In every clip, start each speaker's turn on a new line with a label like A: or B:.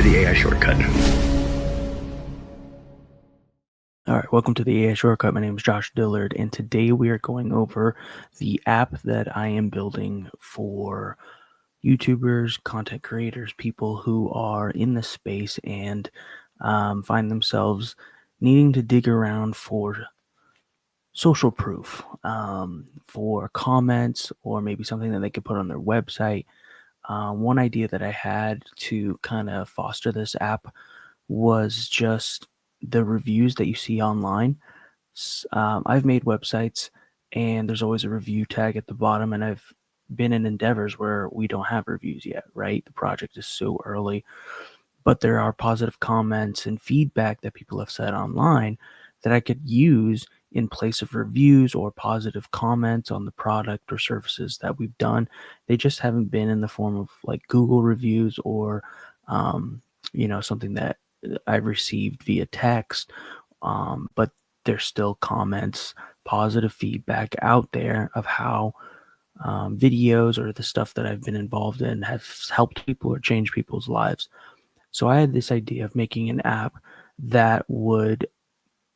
A: to the AI Shortcut.
B: All right, welcome to the AI Shortcut. My name is Josh Dillard, and today we are going over the app that I am building for YouTubers, content creators, people who are in the space and find themselves needing to dig around for social proof, for comments, or maybe something that they could put on their website. One idea that I had to kind of foster this app was just the reviews that you see online. I've made websites and there's always a review tag at the bottom, and I've been in endeavors where we don't have reviews yet, right? The project is so early, but there are positive comments and feedback that people have said online that I could use in place of reviews or positive comments on the product or services that we've done. They just haven't been in the form of like Google reviews or, something that I've received via text. But there's still comments, positive feedback out there of how videos or the stuff that I've been involved in has helped people or changed people's lives. So I had this idea of making an app that would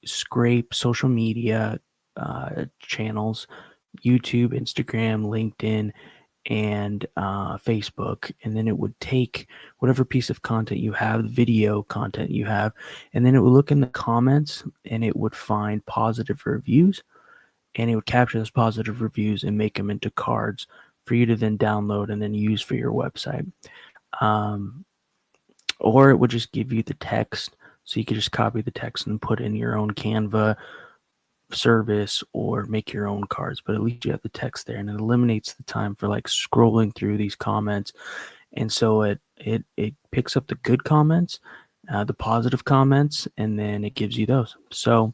B: scrape social media channels, YouTube, Instagram, LinkedIn, and Facebook, and then it would take whatever piece of content you have, the video content you have, and then it would look in the comments and it would find positive reviews, and it would capture those positive reviews and make them into cards for you to then download and then use for your website. Um, or it would just give you the text, so you could just copy the text and put in your own Canva service or make your own cards, but at least you have the text there, and it eliminates the time for like scrolling through these comments. And so it picks up the good comments, the positive comments, and then it gives you those. So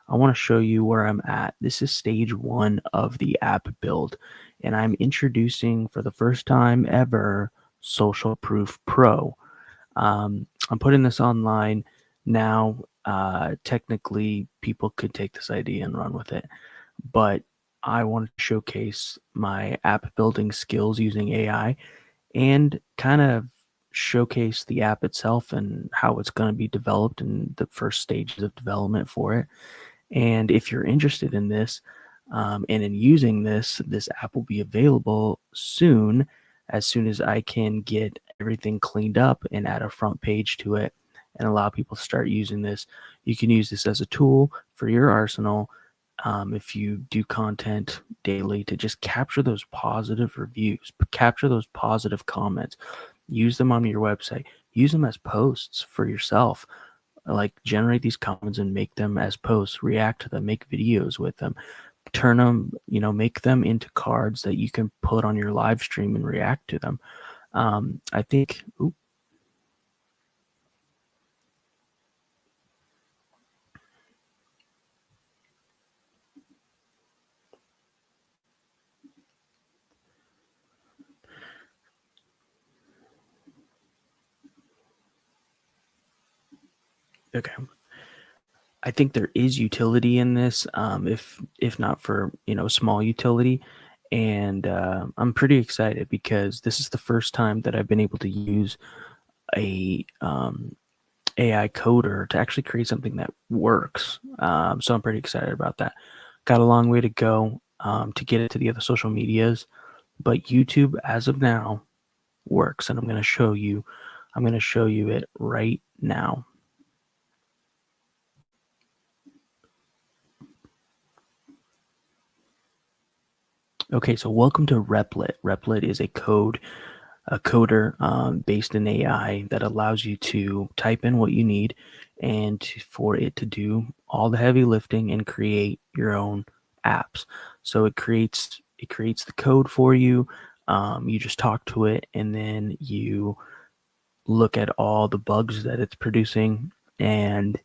B: I want to show you where I'm at. This is stage 1 of the app build, and I'm introducing for the first time ever Social Proof Pro. I'm putting this online now. Technically, people could take this idea and run with it, but I want to showcase my app building skills using AI and kind of showcase the app itself and how it's going to be developed and the first stages of development for it. And if you're interested in this and in using this app will be available soon, as soon as I can get everything cleaned up and add a front page to it and allow people to start using this. You can use this as a tool for your arsenal if you do content daily, to just capture those positive reviews, capture those positive comments, use them on your website, use them as posts for yourself. Like generate these comments and make them as posts, react to them, make videos with them, turn them, make them into cards that you can put on your live stream and react to them. I think, okay. I think there is utility in this, if not for small utility, and I'm pretty excited because this is the first time that I've been able to use a AI coder to actually create something that works. So I'm pretty excited about that. Got a long way to go to get it to the other social medias, but YouTube as of now works, and I'm going to show you. I'm going to show you it right now. Okay, so welcome to Replit. Replit is a coder based in AI that allows you to type in what you need and for it to do all the heavy lifting and create your own apps. So it creates the code for you. You just talk to it, and then you look at all the bugs that it's producing, and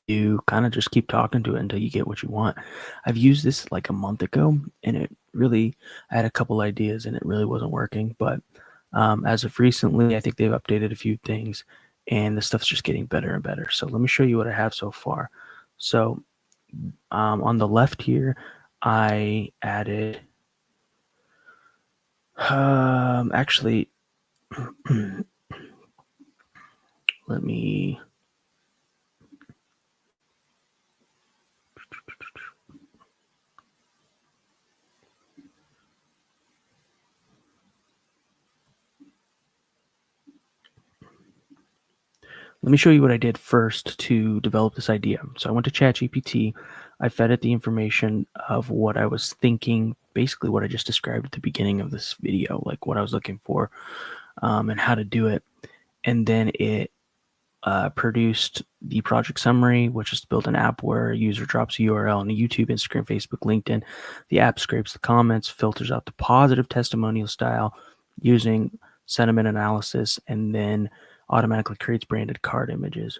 B: you kind of just keep talking to it until you get what you want. I've used this like a month ago, and I had a couple ideas and it really wasn't working. But as of recently, I think they've updated a few things and the stuff's just getting better and better. So let me show you what I have so far. So on the left here, I added, actually, let me show you what I did first to develop this idea. So I went to ChatGPT. I fed it the information of what I was thinking, basically what I just described at the beginning of this video, like what I was looking for, and how to do it. And then it produced the project summary, which is to build an app where a user drops a URL on YouTube, Instagram, Facebook, LinkedIn. The app scrapes the comments, filters out the positive testimonial style using sentiment analysis, and then automatically creates branded card images.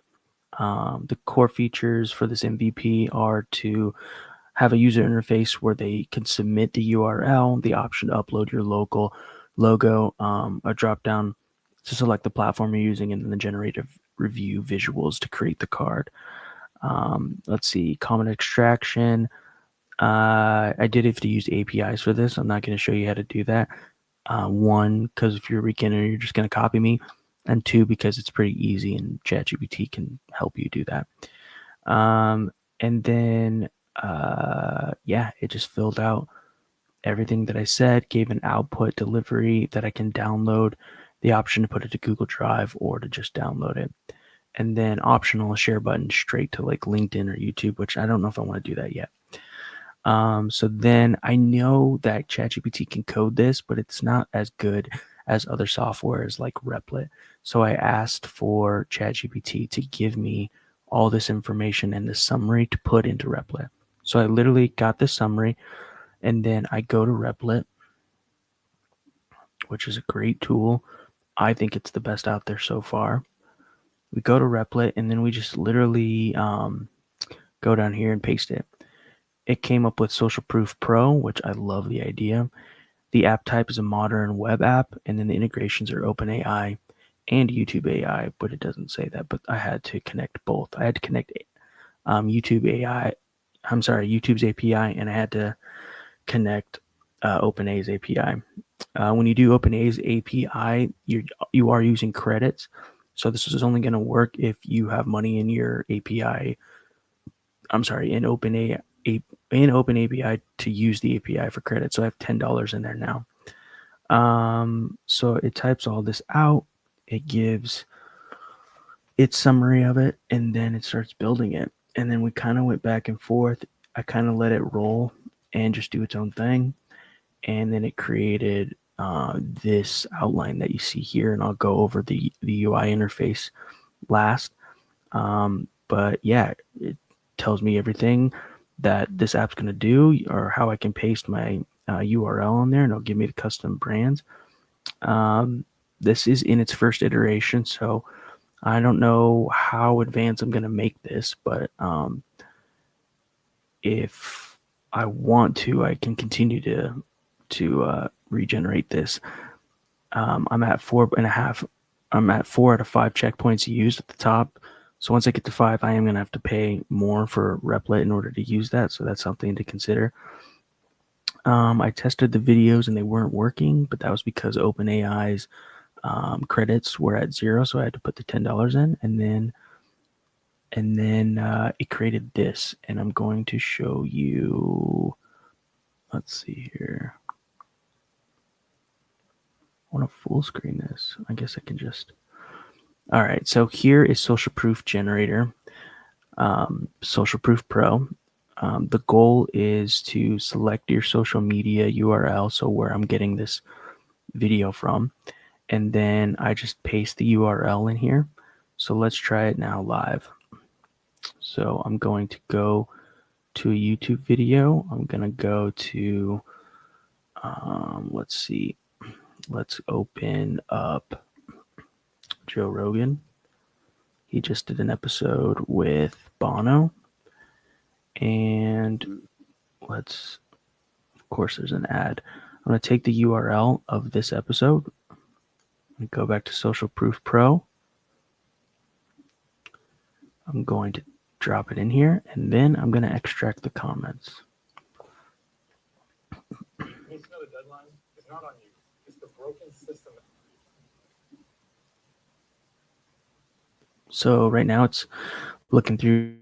B: The core features for this MVP are to have a user interface where they can submit the URL, the option to upload your local logo, a drop down to select the platform you're using, and then the generative review visuals to create the card. Let's see, comment extraction. I did have to use APIs for this. I'm not going to show you how to do that. One, because if you're a beginner, you're just going to copy me. And two, because it's pretty easy and ChatGPT can help you do that. And then, yeah, it just filled out everything that I said, gave an output delivery that I can download, the option to put it to Google Drive or to just download it. And then optional a share button straight to like LinkedIn or YouTube, which I don't know if I want to do that yet. So then I know that ChatGPT can code this, but it's not as good as other softwares like Replit. So I asked for ChatGPT to give me all this information and the summary to put into Replit. So I literally got this summary, and then I go to Replit, which is a great tool. I think it's the best out there so far. We go to Replit, and then we just literally go down here and paste it. It came up with Social Proof Pro, which I love the idea. The app type is a modern web app, and then the integrations are OpenAI and YouTube AI, but it doesn't say that. But I had to connect both. I had to connect YouTube's API, and I had to connect OpenAI's API. When you do OpenAI's API, you are using credits. So this is only going to work if you have money in your API. I'm sorry, in OpenAPI to use the API for credit. So I have $10 in there now. So it types all this out. It gives its summary of it, and then it starts building it. And then we kind of went back and forth. I kind of let it roll and just do its own thing. And then it created this outline that you see here. And I'll go over the UI interface last. But yeah, it tells me everything that this app's going to do, or how I can paste my URL on there, and it'll give me the custom brands. This is in its first iteration, so I don't know how advanced I'm going to make this, but if I want to, I can continue to regenerate this. I'm at 4.5. I'm at 4 out of 5 checkpoints used at the top. So once I get to 5, I am going to have to pay more for Replit in order to use that. So that's something to consider. I tested the videos and they weren't working, but that was because OpenAI's credits were at 0, so I had to put the $10 in, and then it created this, and I'm going to show you. Let's see here. I want to full screen this. I guess I can just. All right, so here is Social Proof Generator, Social Proof Pro. The goal is to select your social media URL, so where I'm getting this video from, and then I just paste the URL in here. So let's try it now live. So I'm going to go to a YouTube video. I'm going to go to, let's see, let's open up Joe Rogan. He just did an episode with Bono. And of course, there's an ad. I'm going to take the URL of this episode and go back to Social Proof Pro. I'm going to drop it in here, and then I'm going to extract the comments.
A: You need to know the deadline is not on you. It's the broken system.
B: So right now it's looking through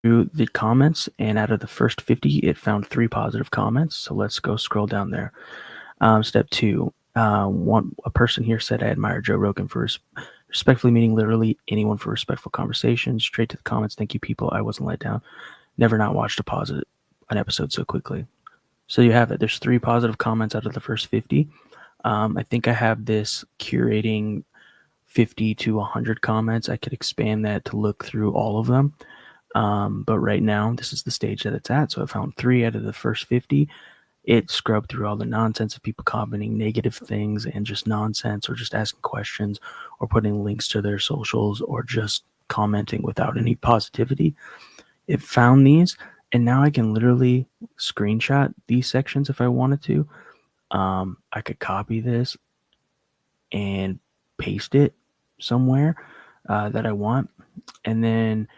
B: the comments, and out of the first 50, it found 3 positive comments. So let's go scroll down there. Step 2. A person here said, I admire Joe Rogan for respectfully meeting literally anyone for respectful conversation. Straight to the comments. Thank you, people. I wasn't let down. Never not watched an episode so quickly. So you have it. There's 3 positive comments out of the first 50. I think I have this curating 50 to 100 comments. I could expand that to look through all of them. But right now, this is the stage that it's at. So I found 3 out of the first 50. It scrubbed through all the nonsense of people commenting negative things and just nonsense, or just asking questions, or putting links to their socials, or just commenting without any positivity. It found these, and now I can literally screenshot these sections if I wanted to. I could copy this and paste it somewhere that I want. And then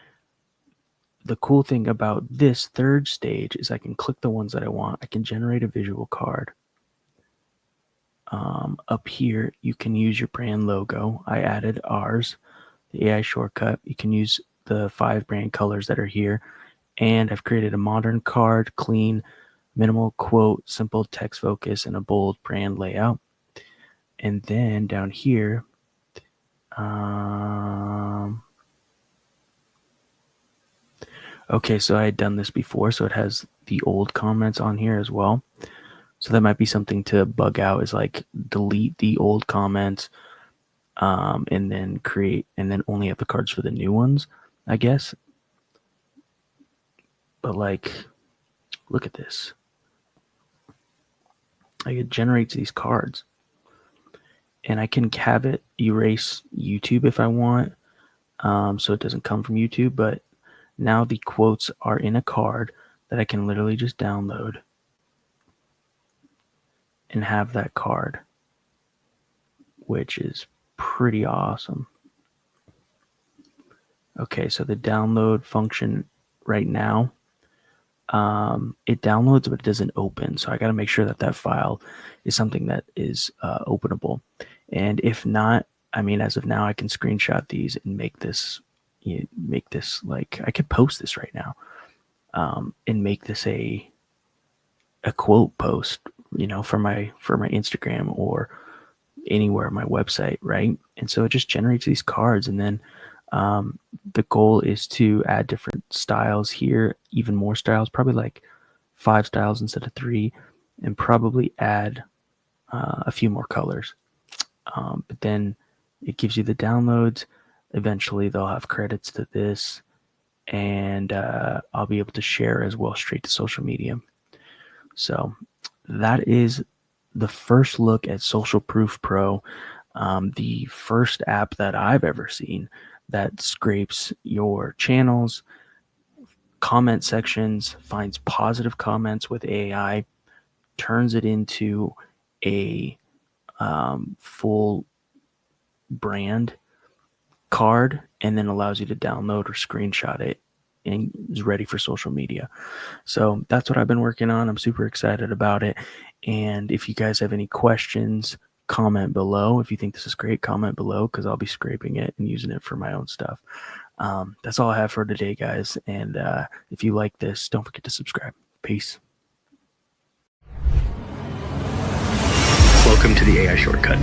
B: the cool thing about this third stage is I can click the ones that I want. I can generate a visual card. Up here, you can use your brand logo. I added ours, the AI shortcut. You can use the 5 brand colors that are here. And I've created a modern card, clean, minimal quote, simple text focus, and a bold brand layout. And then down here, okay, so I had done this before, so it has the old comments on here as well. So that might be something to bug out, is like delete the old comments, and then only have the cards for the new ones, I guess. But like, look at this. Like, it generates these cards, and I can have it erase YouTube if I want, so it doesn't come from YouTube. But now the quotes are in a card that I can literally just download and have that card, which is pretty awesome. Okay, so the download function right now, it downloads, but it doesn't open. So I got to make sure that that file is something that is openable. And if not, I mean, as of now, I can screenshot these and make this like, I could post this right now, and make this a quote post, for my Instagram or anywhere on my website, right? And so it just generates these cards, and then the goal is to add different styles here, even more styles, probably like 5 styles instead of 3, and probably add a few more colors. But then it gives you the downloads. Eventually they'll have credits to this, and I'll be able to share as well straight to social media. So that is the first look at Social Proof Pro, the first app that I've ever seen that scrapes your channels, comment sections, finds positive comments with AI, turns it into a full brand card, and then allows you to download or screenshot it, and is ready for social media. So that's what I've been working on. I'm super excited about it. And if you guys have any questions, comment below. If you think this is great, comment below, because I'll be scraping it and using it for my own stuff. That's all I have for today, guys. And if you like this, don't forget to subscribe. Peace.
C: Welcome to the AI Shortcut.